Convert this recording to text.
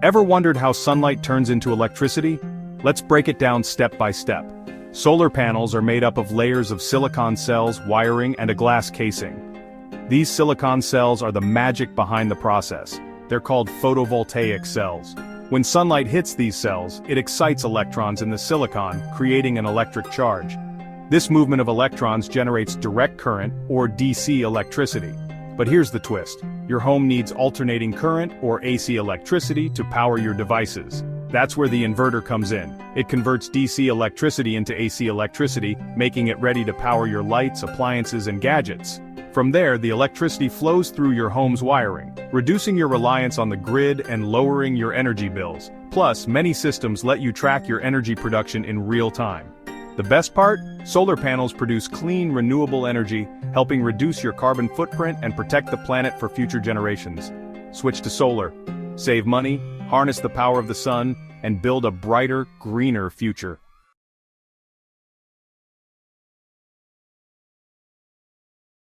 Ever wondered how sunlight turns into electricity? Let's break it down step by step. Solar panels are made up of layers of silicon cells, wiring, and a glass casing. These silicon cells are the magic behind the process. They're called photovoltaic cells. When sunlight hits these cells, it excites electrons in the silicon, creating an electric charge. This movement of electrons generates direct current, or DC electricity. But here's the twist. Your home needs alternating current, or AC electricity, to power your devices. That's where the inverter comes in. It converts DC electricity into AC electricity, making it ready to power your lights, appliances, and gadgets. From there, the electricity flows through your home's wiring, reducing your reliance on the grid and lowering your energy bills. Plus, many systems let you track your energy production in real time. The best part? Solar panels produce clean, renewable energy, helping reduce your carbon footprint and protect the planet for future generations. Switch to solar. Save money, harness the power of the sun, and build a brighter, greener future.